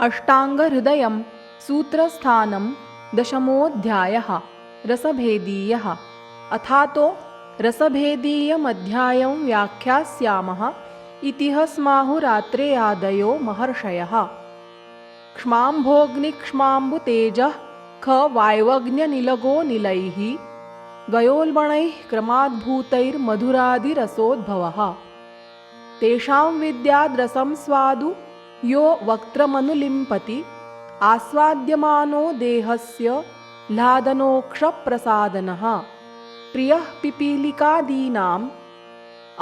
अष्टाङ्गहृदयं सूत्रस्थानं दशमोऽध्यायः रसभेदीयः। अथातो रसभेदीयमध्यायं व्याख्यास्यामः इति स्माहुरात्रेयादयो महर्षयः। क्ष्माम्भोऽग्निक्ष्माम्बुतेजः ख वायवग्न्यनिलगो निलैः द्वयोल्बणैः क्रमाद्भूतैर्मधुरादिरसोद्भवः। तेषां विद्याद्रसं स्वादु यो वक्त्रमनुलिम्पति आस्वाद्यमानो देहस्य ह्लादनोक्षप्रसादनः। प्रियः पिपीलिकादीनाम्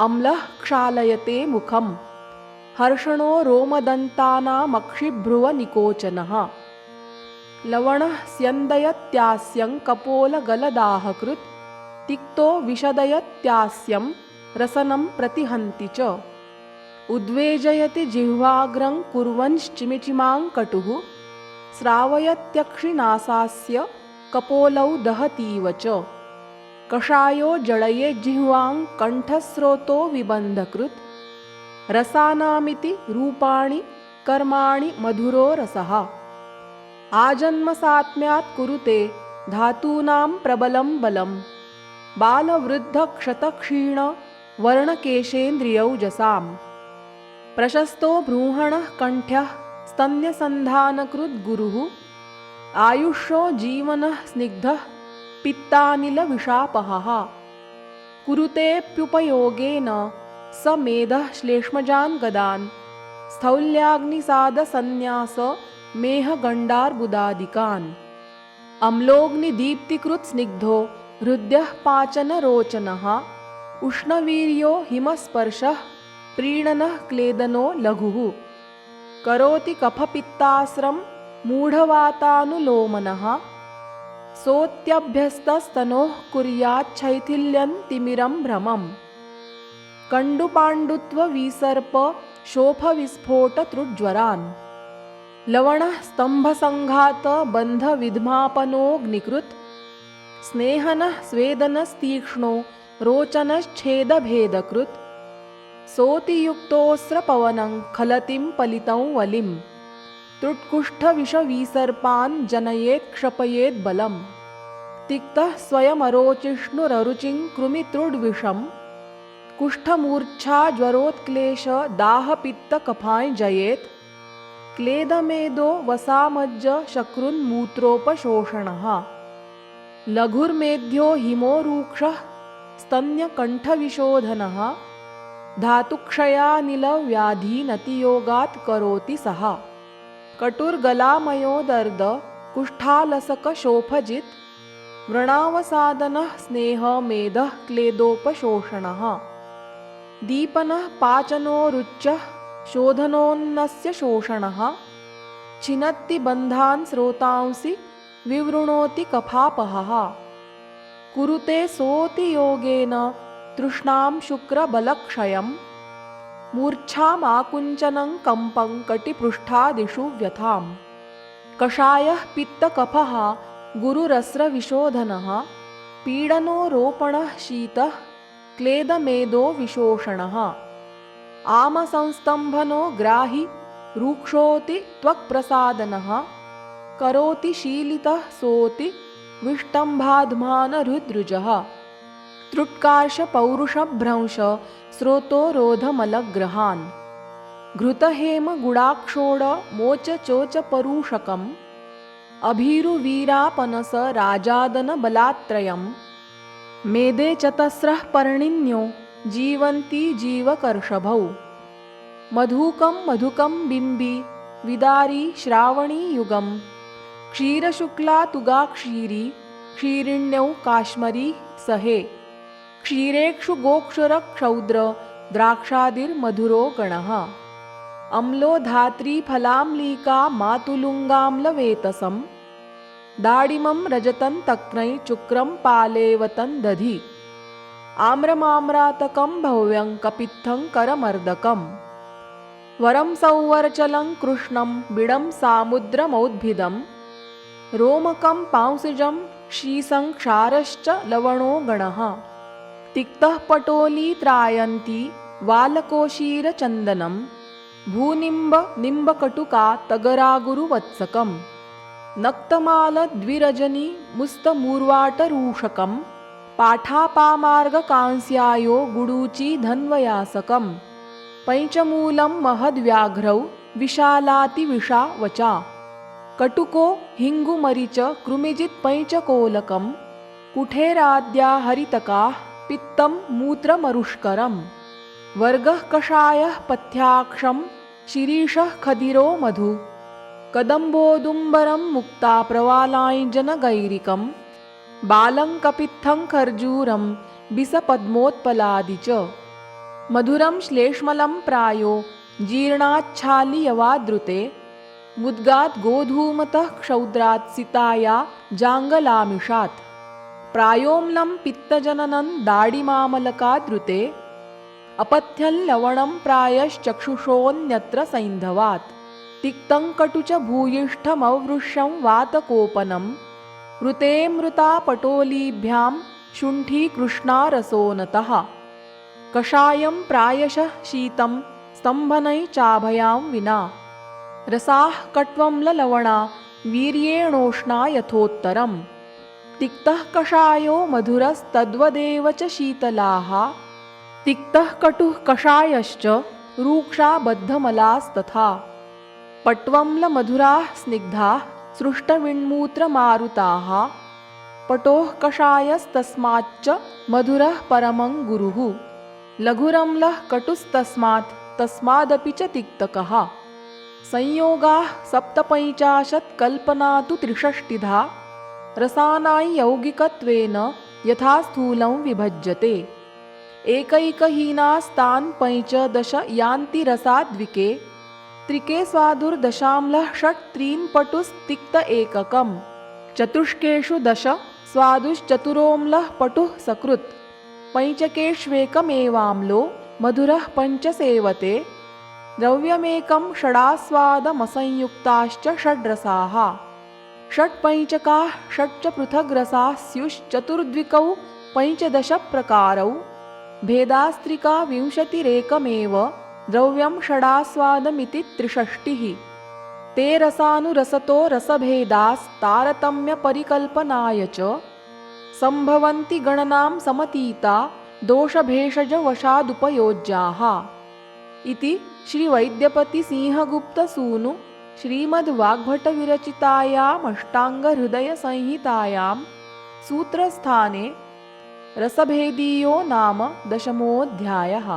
अम्लः क्षालयते मुखं हर्षणो रोमदन्तानामक्षिभ्रुवनिकोचनः। लवणः स्यन्दयत्यास्यं कपोलगलदाहकृत् तिक्तो विशदयत्यास्यं रसनं प्रतिहन्ति च। उद्वेजयति जिह्वाग्रं कुर्वंश्चिमिचिमां कटुः स्रावयत्यक्षिनासास्य कपोलौ दहतीव च। कषायो जडये जिह्वां कण्ठस्रोतो विबन्धकृत् रसानामिति रूपाणि कर्माणि मधुरो रसः। आजन्मसात्म्यात् कुरुते धातूनां प्रबलं बलं बालवृद्धक्षतक्षीण वर्णकेशेन्द्रियौजसाम्। प्रशस्तो बृंहणः कण्ठ्यः स्तन्यसन्धानकृद्गुरुः आयुष्यो जीवनः स्निग्धः पित्तानिलविषापहः। कुरुतेऽप्युपयोगेन स मेधः श्लेष्मजान् गदान् स्थौल्याग्निसादसन्न्यास मेहगण्डार्बुदादिकान्। अम्लोऽग्निदीप्तिकृत्स्निग्धो हृद्यः पाचनरोचनः उष्णवीर्यो हिमस्पर्शः प्रीणनः क्लेदनो लघुः। करोति कफपित्तास्रं मूढवातानुलोमनः सोऽत्यभ्यस्तस्तनोः कुर्याच्छैथिल्यन्तिमिरं भ्रमम्। कण्डुपाण्डुत्वविसर्प शोफविस्फोटतृज्वरान् लवणः स्तम्भसङ्घात बन्धविद्मापनोऽग्निकृत् स्नेहनः स्वेदनस्तीक्ष्णो रोचनश्छेदभेदकृत् सोऽतियुक्तोऽस्रपवनं खलतिं पलितं वलिं त्रुट्कुष्ठविषविसर्पान् जनयेत् क्षपयेत् बलम्। तिक्तः स्वयमरोचिष्णुररुचिं कृमितृड्विषं कुष्ठमूर्च्छाज्वरोत्क्लेश दाहपित्तकफाञ् जयेत्। क्लेदमेदो वसामज्ज शकृन्मूत्रोपशोषणः लघुर्मेध्यो हिमोरूक्षः स्तन्यकण्ठविशोधनः धातुक्षयानिलव्याधिनतियोगात् करोति सः। कटुर्गलामयोदर्द कुष्ठालसकशोफजित् व्रणावसादनः स्नेहमेधः क्लेदोपशोषणः। दीपनः पाचनोरुच्चः शोधनोन्नस्य शोषणः छिनत्ति बन्धान् स्रोतांसि विवृणोति कफापहः। कुरुते सोऽतियोगेन तृष्णां शुक्रबलक्षयं मूर्च्छामाकुञ्चनं कम्पं कटिपृष्ठादिषु व्यथाम्। कषायः पित्तकफः गुरुरस्रविशोधनः पीडनो रोपणः शीतः क्लेदमेदो विशोषणः। आमसंस्तम्भनो ग्राहि रूक्षोऽति त्वक्प्रसादनः करोति शीलितः सोऽति विष्टम्भाध्मानहृद्रुजः। त्रुट्कार्षपौरुषभ्रंश स्रोतो रोधमलग्रहान् घृतहेमगुडाक्षोड मोचचोचपरूषकम् अभीरुवीरापनस राजादनबलात्त्रयम्। मेदे चतस्रः पर्णिन्यो जीवन्ति जीवकर्षभौ मधुकं मधुकं बिम्बी विदारी श्रावणीयुगम्। क्षीरशुक्ला तुगाक्षीरी क्षीरिण्यौ काश्मरी सहे क्षीरेक्षु गोक्षरक्षौद्र द्राक्षादिर्मधुरो गणः। अम्लो धात्रीफलाम्लीका मातुलुङ्गाम्लवेतसं दाडिमं रजतं तक्नै चुक्रं पालेवतं दधि। आम्रमाम्रातकं भव्यं कपित्थं करमर्दकम् वरं सौवर्चलं कृष्णं बिडं सामुद्रमौद्भिदं रोमकं पांसिजं शीसं क्षारश्च लवणो गणः। तिक्तः पटोली त्रायन्ती वालकोशीरचन्दनं भूनिम्ब निम्बकटुका तगरागुरुवत्सकं नक्तमालद्विरजनी मुस्तमूर्वाटरूषकं पाठापामार्गकांस्यायो गुडूची धन्वयासकं पैचमूलं महद्व्याघ्रौ विशालातिविषावचा कटुको हिङ्गुमरिच कृमिजित्पैचकोलकं कुठेराद्या हरितकाः पित्तं मूत्रमरुष्करं वर्गः कषायः पथ्याक्षं शिरीषः खदिरो मधु कदम्बोदुम्बरं मुक्ता प्रवालाञ्जनगैरिकं बालं कपित्थं खर्जूरं बिसपद्मोत्पलादि च मधुरं श्लेष्मलं प्रायो जीर्णाच्छालियवादृते मुद्गात् गोधूमतः क्षौद्रात् सिताया जाङ्गलामिषात् प्रायोम्लं पित्तजननं दाडिमामलकादृते अपथ्यं लवणं प्रायश्चक्षुषोऽन्यत्र सैन्धवात् तिक्तं कटु च भूयिष्ठमवृष्यं वातकोपनं मृतेऽमृता पटोलीभ्यां शुण्ठीकृष्णारसोनतः कषायं प्रायशः शीतं स्तम्भनैश्चाभयां विना रसाः कट्वम्ललवणा वीर्येणोष्णा यथोत्तरं तिक्तः कषायो मधुरस्तद्वदेव च शीतलाः तिक्तः कटुः कषायश्च रूक्षा बद्धमलास्तथा पट्वम्लमधुराः स्निग्धाः सृष्टविण्मूत्रमारुताः पटोः कषायस्तस्माच्च मधुरः परमं गुरुः लघुरम्लः कटुस्तस्मात् तस्मादपि च तिक्तकः संयोगाः सप्तपञ्चाशत्कल्पना तु त्रिषष्टिधा रसानां यौगिकत्वेन यथा स्थूलं विभज्यते एकैकहीनास्तान् पञ्चदश यान्ति रसाद्विके त्रिके स्वादुर्दशाम्लः षट् त्रीन् पटुस्तिक्त एककं चतुष्केषु दश स्वादुश्चतुरोम्लः पटुः सकृत् पञ्चकेष्वेकमेवाम्लो मधुरः पञ्च सेवते द्रव्यमेकं षडास्वादमसंयुक्ताश्च षड्रसाः षट्पञ्चकाः षट् च पृथग्रसाः स्युश्चतुर्द्विकौ पञ्चदशप्रकारौ भेदास्त्रिका विंशतिरेकमेव द्रव्यं षडास्वादमिति त्रिषष्टिः ते रसानुरसतो रसभेदास्तारतम्यपरिकल्पनाय च सम्भवन्ति गणनां समतीता दोषभेषजवशादुपयोज्याः इति श्रीवैद्यपतिसिंहगुप्तसूनु श्रीमद्वाग्भटविरचितायामष्टाङ्गहृदयसंहितायां सूत्रस्थाने रसभेदीयो नाम 10मोऽध्यायः।